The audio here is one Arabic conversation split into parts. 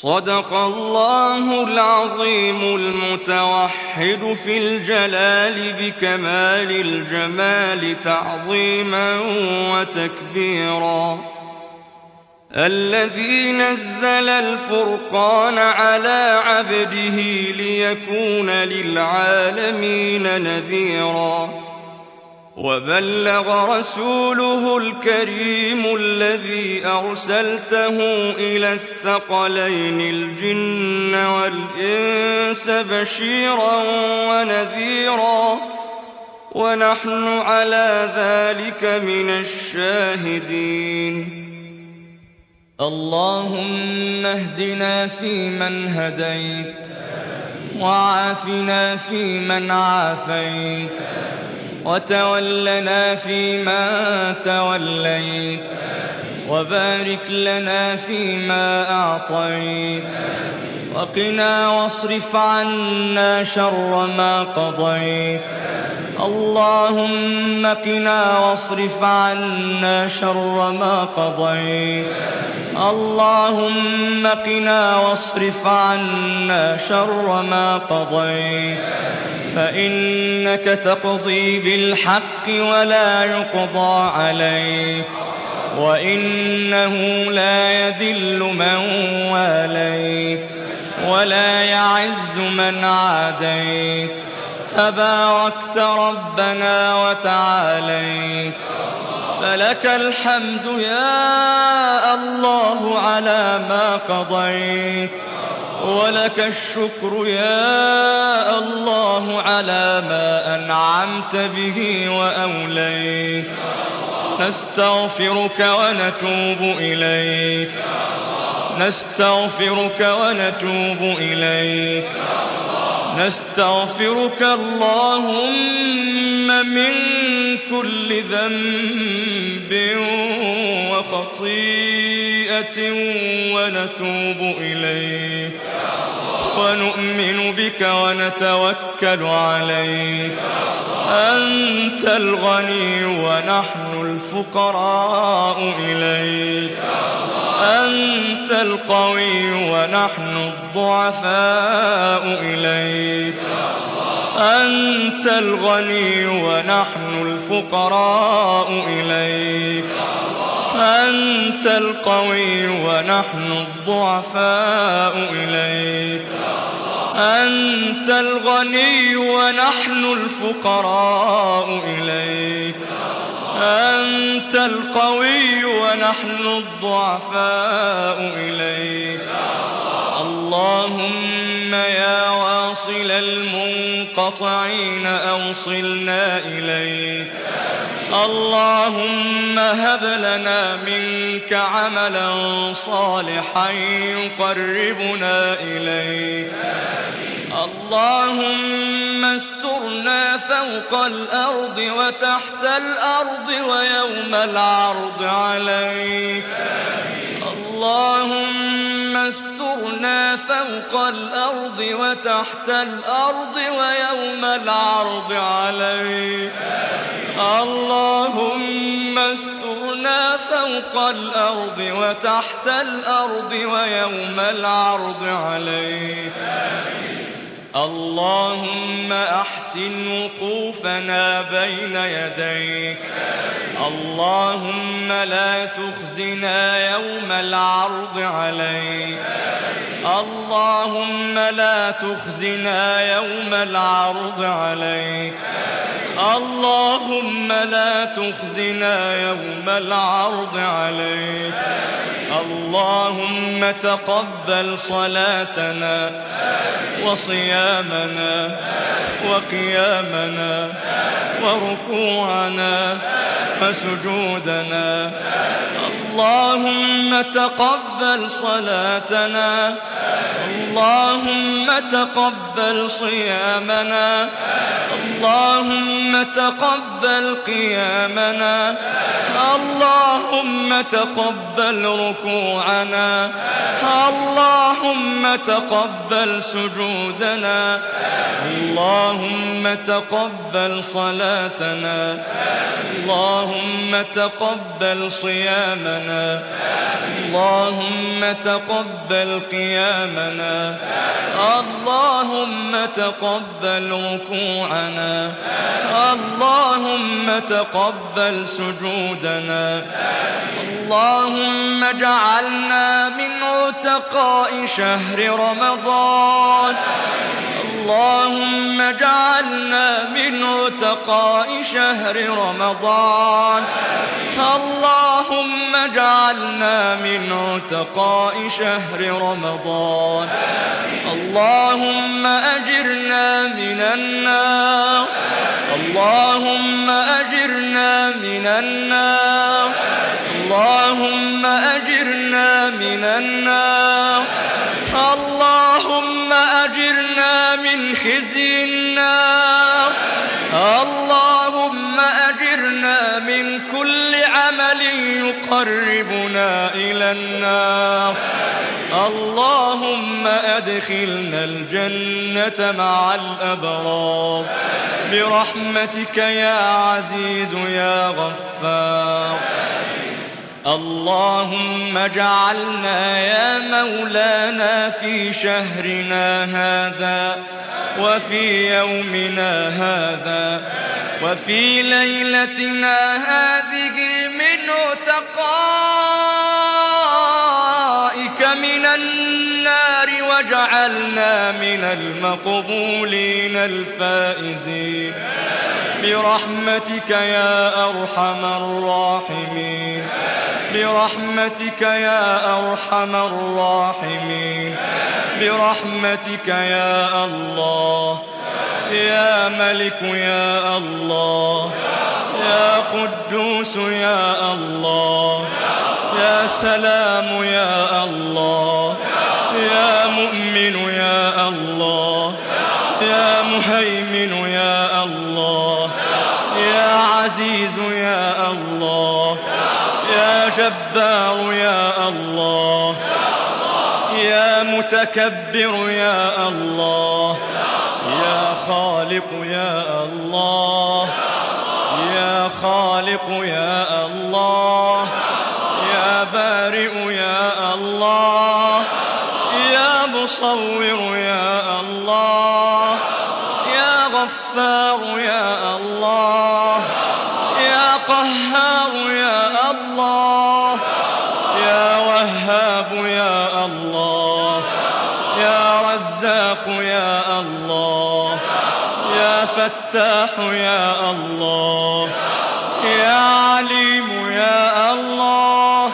صدق الله العظيم المتوحد في الجلال بكمال الجمال تعظيما وتكبيرا، الذي نزل الفرقان على عبده ليكون للعالمين نذيرا، وبلغ رسوله الكريم الذي أرسلته إلى الثقلين الجن والإنس بشيرا ونذيرا، ونحن على ذلك من الشاهدين. اللهم اهدنا فيمن هديت، وعافنا فيمن عافيت، وتولنا فيما توليت، وبارك لنا فيما أعطيت، وقنا واصرف عنا شر ما قضيت. اللهم قنا واصرف عنا شر ما قضيت. اللهم قنا واصرف عنا شر ما قضيت، فإنك تقضي بالحق ولا يقضى عليك، وإنه لا يذل من واليت ولا يعز من عاديت، تباركت ربنا وتعاليت. فلك الحمد يا الله على ما قضيت، ولك الشكر يا الله على ما أنعمت به وأوليت. نستغفرك ونتوب إليك، نستغفرك ونتوب إليك، نستغفرك اللهم من كل ذنب وخطيئة، ونتوب إليك، ونؤمن بك ونتوكل عليك. أنت الغني ونحن الفقراء إليك، أنت القوي ونحن الضعفاء إليك، أنت الغني ونحن الفقراء إليك، أنت القوي ونحن الضعفاء إليك، أنت الغني ونحن الفقراء إليك، أنت القوي ونحن الضعفاء إليك. اللهم يا واصل المنقطعين أوصلنا إليك. اللهم هب لنا منك عملا صالحا يقربنا إليك. اللهم استرنا فوق الأرض وتحت الأرض ويوم العرض عليك. اللهم استرنا فوق الأرض وتحت الأرض ويوم العرض عليك. اللهم استرنا فوق الأرض وتحت الأرض ويوم العرض عليك. اللهم أحسن وقوفنا بين يديك. اللهم لا تخزنا يوم العرض عليك. اللهم لا تخزنا يوم العرض عليك. اللهم لا تخزنا يوم العرض عليك. اللهم تقبل صلاتنا وصيامنا وقيامنا وركوعنا وسجودنا. اللهم تقبل صلاتنا. اللهم تقبل صيامنا. اللهم تقبل قيامنا. اللهم تقبل ركوعنا. اللهم اللهم تقبل سجودنا، اللهم تقبل صلاتنا، اللهم تقبل صيامنا، اللهم تقبل قيامنا، اللهم تقبل ركوعنا، اللهم تقبل سجودنا، اللهم اجعلنا من عتقاء شهر رمضان، اللهم اجعلنا من عتقاء شهر رمضان، اللهم اجعلنا من عتقاء شهر رمضان، اللهم أجرنا من النار، اللهم أجرنا من النار، اللهم أجرنا من النار، اللهم أجرنا من خزي النار، اللهم أجرنا من كل عمل يقربنا إلى النار، اللهم أدخلنا الجنة مع الأبرار برحمتك يا عزيز يا غفار. اللهم اجعلنا يا مولانا في شهرنا هذا وفي يومنا هذا وفي ليلتنا هذه من عتقائك من النار، واجعلنا من المقبولين الفائزين برحمتك يا أرحم الراحمين، برحمتك يا أرحم الراحمين، برحمتك يا الله، يا ملك يا الله، يا قدوس يا الله، يا سلام يا الله، يا مؤمن يا الله، يا مهيمن يا الله، يا عزيز يا الله، يا جبار يا الله، يا متكبر يا الله، يا خالق يا الله، يا خالق يا الله، يا بارئ يا الله، يا مصور يا الله، يا غفار يا الله، يا قهار يا الله، يا وهاب يا الله، يا رزاق يا الله، يا فتاح يا الله، يا عليم يا الله،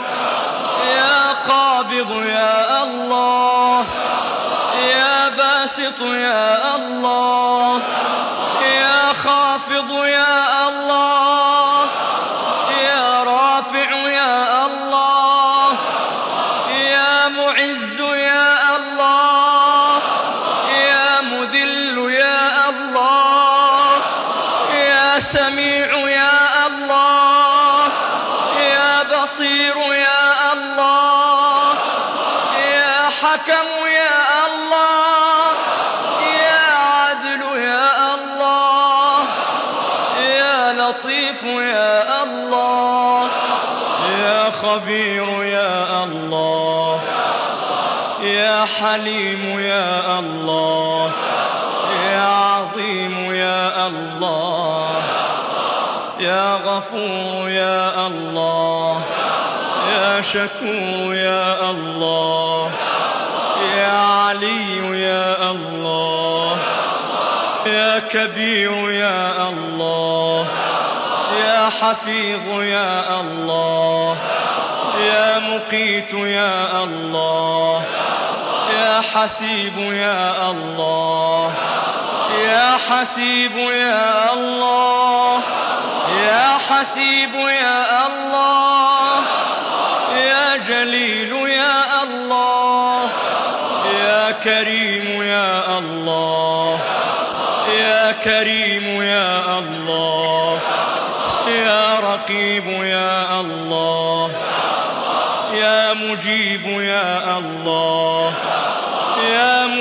يا قابض يا الله، يا باسط يا الله، يا خافض يا الله، يا رافع يا الله، يا معز يا الله، يا مذل يا الله، يا سميع يا الله، يا بصير يا الله، يا حكم يا الله، يا عدل يا الله، يا لطيف يا الله، يا خبير يا الله، يا حليم يا الله، يا عظيم يا الله، يا غفور يا الله، يا شكور يا الله، يا علي يا الله، يا كبير يا الله، يا حفيظ يا الله، يا مقيت يا الله، يا حسيب يا الله، يا حسيب يا الله، يا حسيب يا الله، يا جليل يا الله، يا كريم يا الله، يا كريم يا الله، يا رقيب يا الله، يا مجيب يا الله،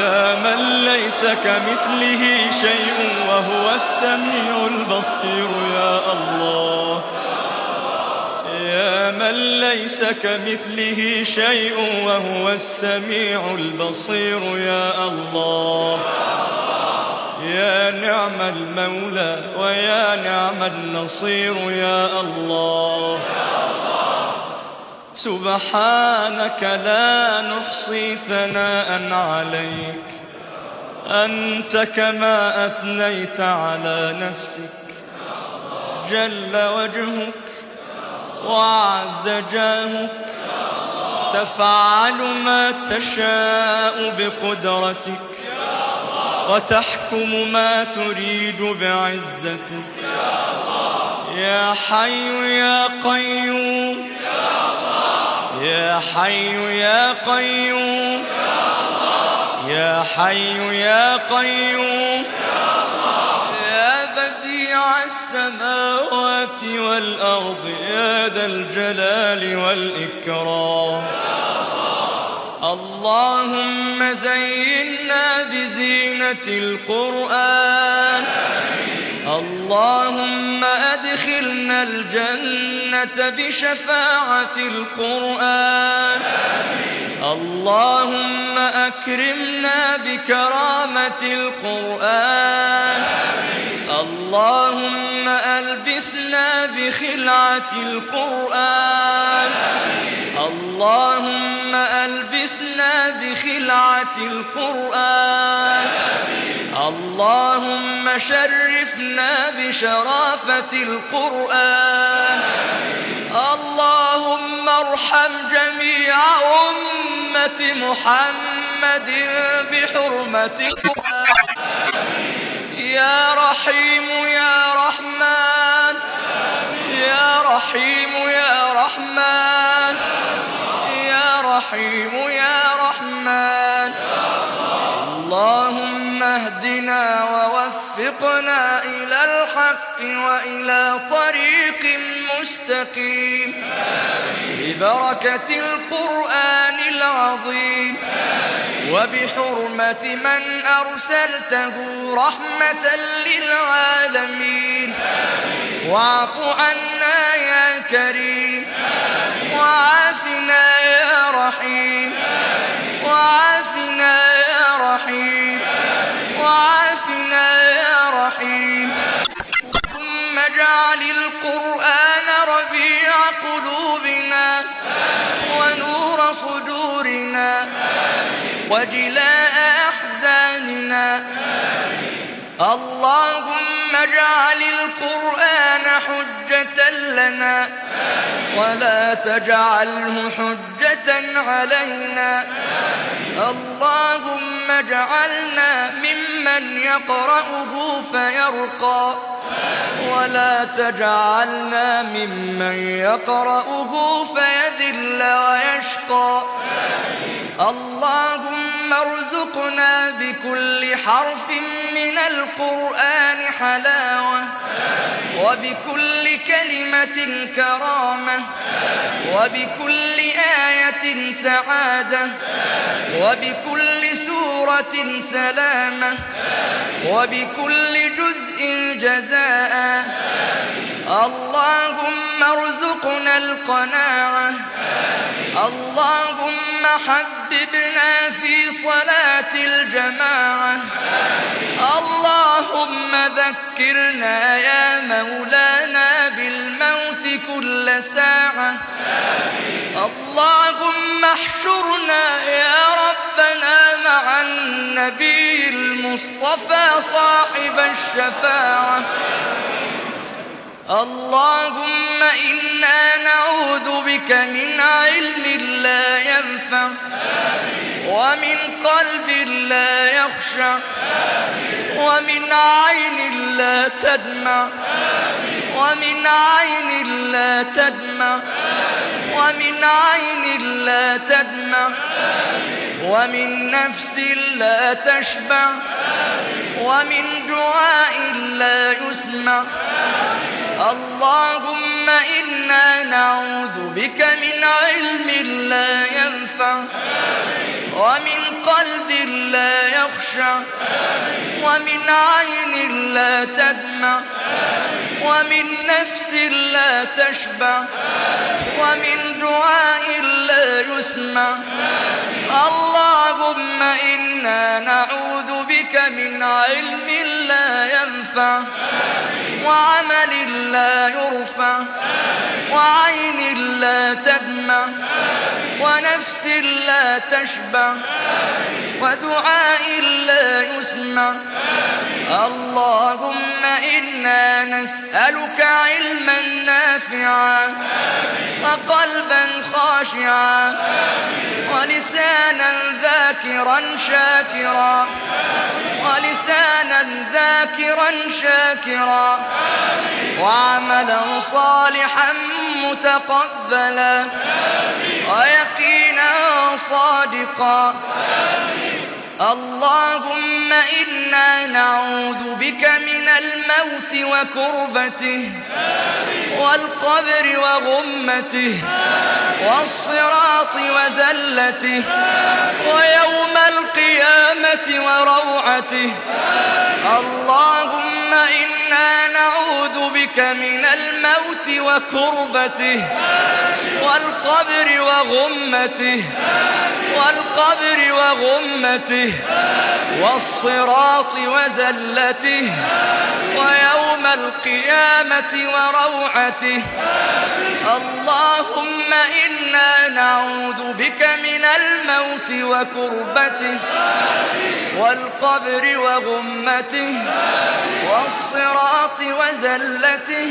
يا من ليس كمثله شيء وهو السميع البصير يا الله. يا من ليس كمثله شيء وهو السميع البصير يا الله. يا نعم المولى ويا نعم النصير يا الله. سبحانك لا نحصي ثناء عليك، أنت كما أثنيت على نفسك. جل وجهك وعز جاهك، تفعل ما تشاء بقدرتك وتحكم ما تريد بعزتك. يا حي يا قيوم، يا حي يا قيوم، يا حي يا قيوم، يا بديع السماوات والأرض، يا ذا الجلال والإكرام. اللهم زينا بزينة القرآن، اللهم أدخلنا الجنة بشفاعة القرآن، اللهم أكرمنا بكرامة القرآن، اللهم ألبسنا بخلعة القرآن، اللهم ألبسنا بخلعة القرآن، اللهم شرفنا بشرافة القرآن. اللهم ارحم جميع أمة محمد بحرمة القرآن. يا رحيم يا رحمن، يا رحيم يا رحمن، يا رحيم يا رحمن. اللهم اهدنا ووفقنا إلى الحق وإلى طريق مستقيم ببركة القرآن العظيم وبحرمة من أرسلته رحمة للعالمين. واعف عنا يا كريم، وعافنا يا رحيم، وعافنا يا رحيم، وعافنا يا رحيم. ثم اجعل القرآن ربيع قلوبنا ونور صدورنا وجلاء أحزاننا. اللهم اجعل القرآن حجة لنا ولا تجعله حجة علينا. اللهم اجعلنا ممن يقرأه فيرقى ولا تجعلنا ممن يقرأه فيذل ويشقى. اللهم ارزقنا بكل حرف من القرآن حلاوة، وبكل كلمة كرامة، وبكل آية سعادة، وبكل سورة سلامة، وبكل جزء جزاء. اللهم ارزقنا القناعة. اللهم حببنا في صلاة الجماعة. اللهم ذكرنا يا مولانا بالموت كل ساعة. اللهم احشرنا يا ربنا مع النبي المصطفى صاحب الشفاعة. اللهم إنا نعوذ بك من علم لا ينفع ومن قلب لا يخشع ومن عين لا تدمع ومن عين لا تدمع ومن عين لا تدمع ومن نفس لا تشبع ومن دعاء لا يسمع. اللهم إنا نعوذ بك من علم لا ينفع ومن قلب لا يخشع ومن عين لا تدمع ومن نفس لا تشبع ومن دعاء لا يسمع. اللهم إنا نعوذ بك من علم لا ينفع وعمل لا يرفع وعين لا تدمع ونفس لا تشبع ودعاء لا يسمع. اللهم إنا نسألك علما نافعا وقلبا خاشعا ولسانا ذاكرا شاكرا وعملا صالحا متقبلا ويقينا صادقا. اللهم إنا نعوذ بك من الموت وكربته والقبر وغمته والصراط وزلته ويوم القيامة وروعته. اللهم إنا نعوذ بك من الموت وكربته والقبر وغمته والصراط وزلته ويوم القيامة وروعته. اللهم إنا نعوذ بك من الموت وكربته والقبر وغمته والصراط وزلته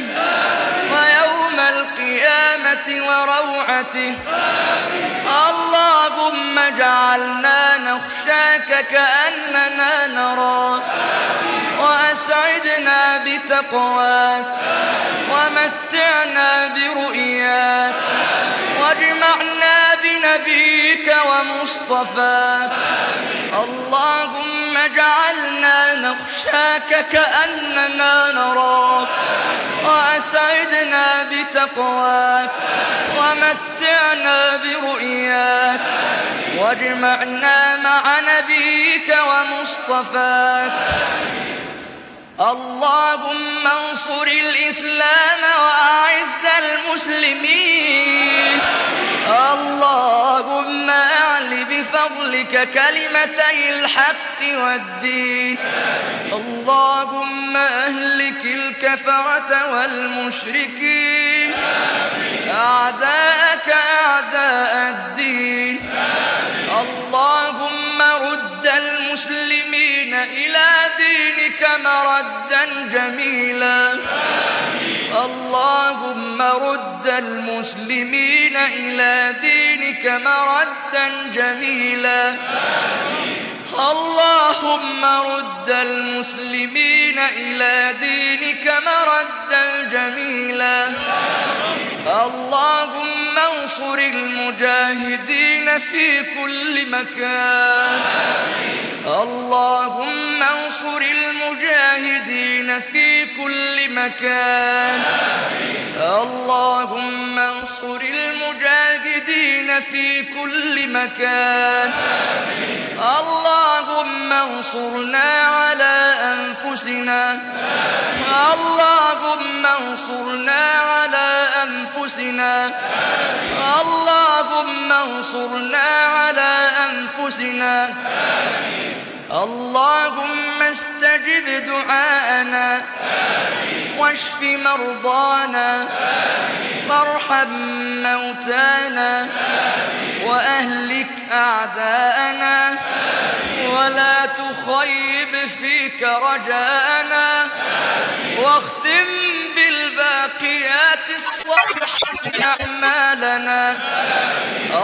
ويوم القيامة وروعته. اللهم اجعلنا نخشاك كأننا نراك وأسعدنا بتقواك ومتعنا برؤياك واجمعنا بنبيك ومصطفاك. اللهم اجعلنا نخشاك كأننا نراك وأسعدنا بتقواك ومتعنا برؤياك واجمعنا مع نبيك ومصطفاك. اللهم انصر الإسلام وأعز المسلمين. اللهم أعل بفضلك كلمتي الحق والدين. اللهم أهلك الكفرة والمشركين أعداءك أعداء الدين. اللهم رد المسلمين إلى دينك مردا جميلا. اللهم رد المسلمين إلى دينك مردا جميلا. اللهم رد المسلمين إلى دينك مردا جميلا. اللهم انصر المجاهدين في كل مكان. اللهم انصر المجاهدين في كل مكان. اللهم انصر المجاهدين في كل مكان. اللهم انصرنا على أنفسنا. اللهم انصرنا على أنفسنا. اللهم انصرنا على أنفسنا. اللهم استجب دعاءنا واشف مرضانا وارحم موتانا وأهلك أعداءنا ولا تخيب فيك رجاءنا واختم بالباقيات الصالحات أعمالنا.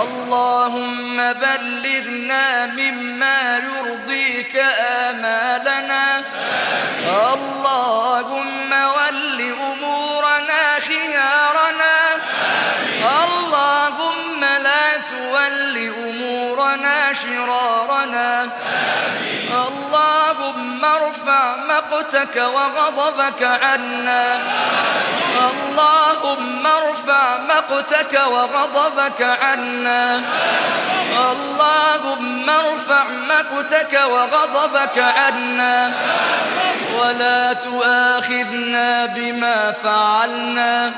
اللهم بلغنا مما يرضيك آمالنا. اللهم ول أمورنا خيارنا. اللهم لا تول أمورنا شرارنا. اللهم ارفع مقتك وغضبك عنا. اللهم ارفع مقتك وغضبك عنا. اللهم ارفع مقتك وغضبك عنا ولا تؤاخذنا بما فعلنا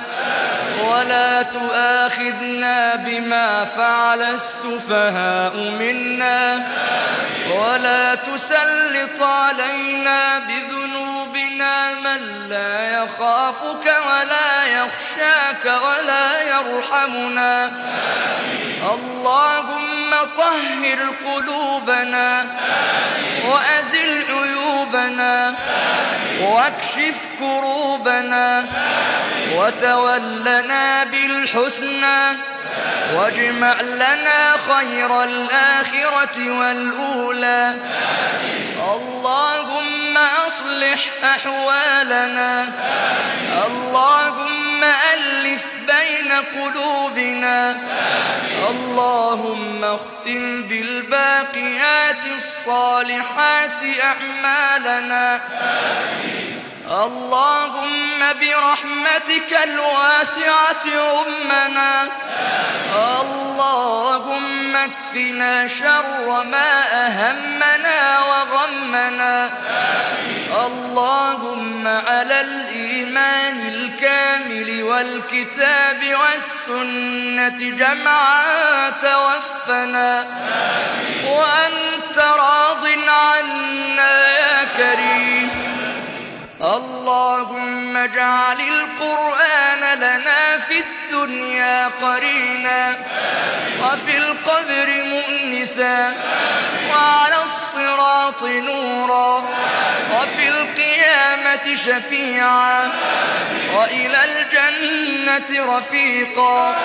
ولا تؤاخذنا بما فعل السفهاء منا ولا تسلط علينا بذنوبنا من لا يخافك ولا يخشاك ولا يرحمنا اللهم طهر قلوبنا وأزل عيوبنا واكشف كروبنا وتولنا بالحسنى واجمع لنا خير الآخرة والأولى اللهم أصلح أحوالنا اللهم ألف بين قلوبنا اللهم اختم بالباقيات الصالحات أعمالنا اللهم برحمتك الواسعة عمنا اللهم اكفنا شر ما أهمنا وغمنا اللهم على الإيمان الكامل والكتاب والسنة جمعا توفنا وأنت راض عنا يا كريم اللهم اجعل القرآن لنا في الدنيا قرينا وفي القبر مؤنسا وعلى الصراط نورا وفي القيامة شفيعا وإلى الجنة رفيقا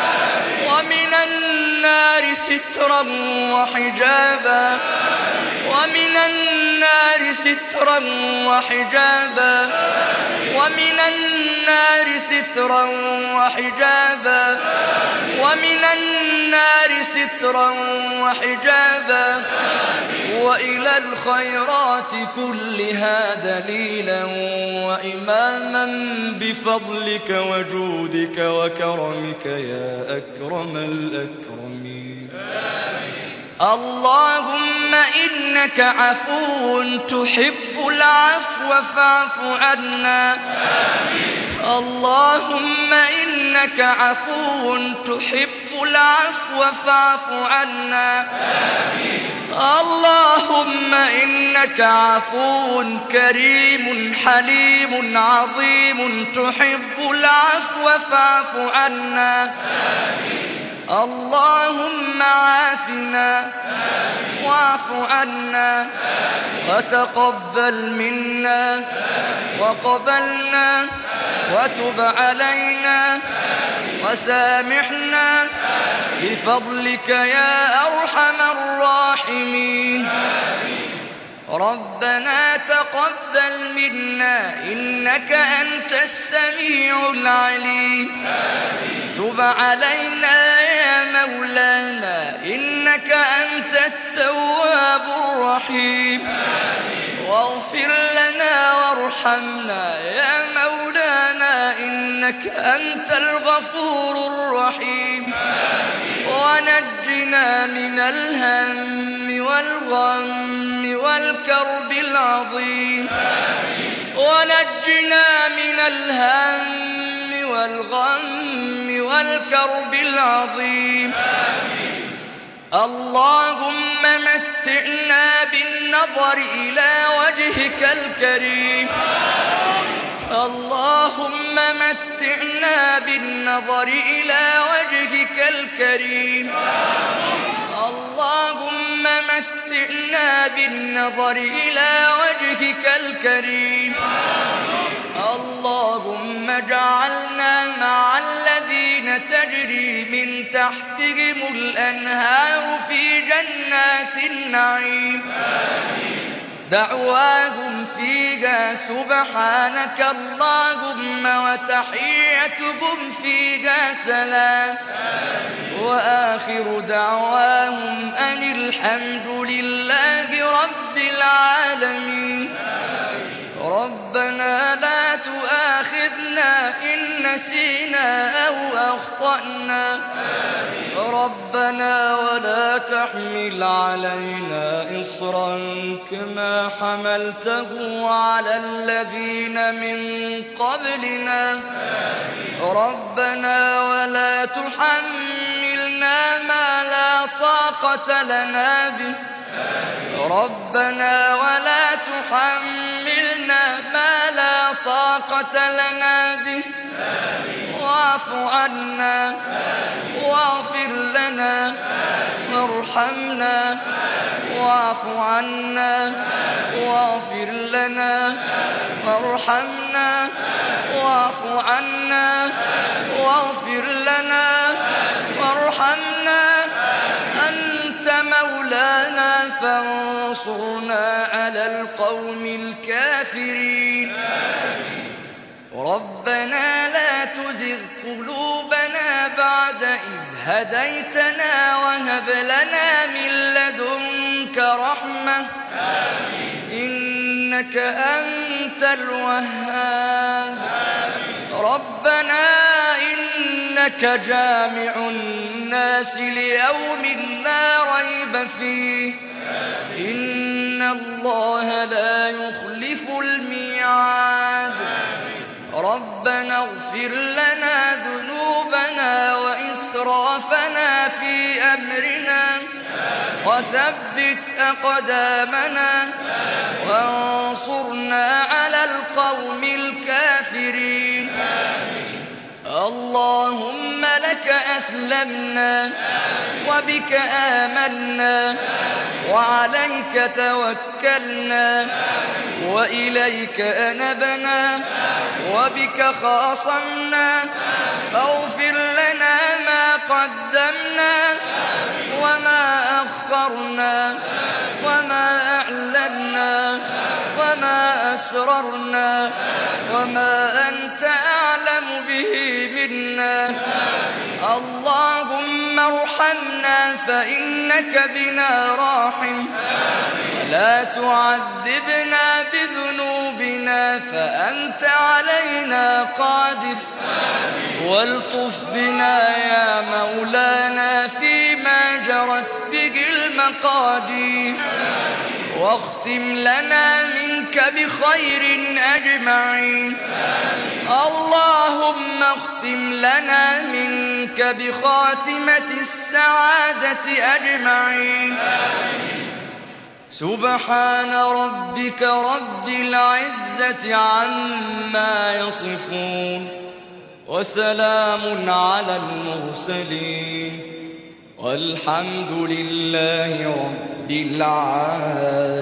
ومن النار سترا وحجابا ومن النار سترا وحجابا ومن النار سترا وحجابا ومن النار سترا وحجابا وإلى الخيرات كلها دليلا وإماما بفضلك وجودك وكرمك يا أكرم الأكرمين اللهم إنك عفو تحب العفو فاعف عنا اللهم إنك عفو تحب العفو فاعف عنا اللهم إنك عفو كريم حليم عظيم تحب العفو فاعف عنا اللهم عافنا واعف عنا وتقبل منا وقبلنا وتب علينا وسامحنا بفضلك يا أرحم الراحمين ربنا تقبل منا إنك أنت السميع العليم تب علينا يا مولانا إنك أنت التواب الرحيم واغفر لنا وارحمنا يا مولانا إنك أنت الغفور الرحيم ونجنا من الهم والغم والكرب العظيم ونجنا من الهم والغم والكرب العظيم اللهم متعنا بالنظر إلى وجهك الكريم اللهم متعنا بالنظر إلى وجهك الكريم اللهم متعنا بالنظر إلى وجهك الكريم اللهم اجعلنا مع الذين تجري من تحتهم الأنهار في جنات النعيم دعواهم فيها سبحانك اللهم وتحيتهم فيها سلام وآخر دعواهم أن الحمد لله رب العالمين ربنا لا تؤاخذنا إن نسينا أو أخطأنا ربنا ولا تحمل علينا إصرا كما حملته على الذين من قبلنا ربنا ولا تحملنا ما لا طاقة لنا به ربنا ولا تحملنا ما لا طاقة لنا به واعف عنا واغفر لنا وارحمنا واعف عنا واغفر لنا وارحمنا واعف عنا واغفر لنا وارحمنا أنت مولانا فانصرنا على القوم الكافرين ربنا لا تزغ قلوبنا بعد إذ هديتنا وهب لنا من لدنك رحمة إنك أنت الوهاب ربنا إنك جامع الناس ليوم لا ريب فيه إن الله لا يخلف الميعاد ربنا اغفر لنا ذنوبنا وإسرافنا في أمرنا وثبت أقدامنا وانصرنا على القوم الكافرين اللهم لك أسلمنا وبك آمنا وعليك توكلنا وإليك أنبنا وبك خاصمنا فاغفر لنا ما قدمنا وما أخرنا وما أعلنا وما أسررنا وما أنت أعلم به منا اللهم ارحمنا فإنك بنا راحم ولا تعذبنا بذنوبنا فأنت علينا قادر والطف بنا يا مولانا فيما جرت به المقادير واختم لنا منك بخير أجمعين اللهم اختم لنا منك بخاتمة السعادة أجمعين سبحان ربك رب العزة عما يصفون وسلام على المرسلين والحمد لله رب العالمين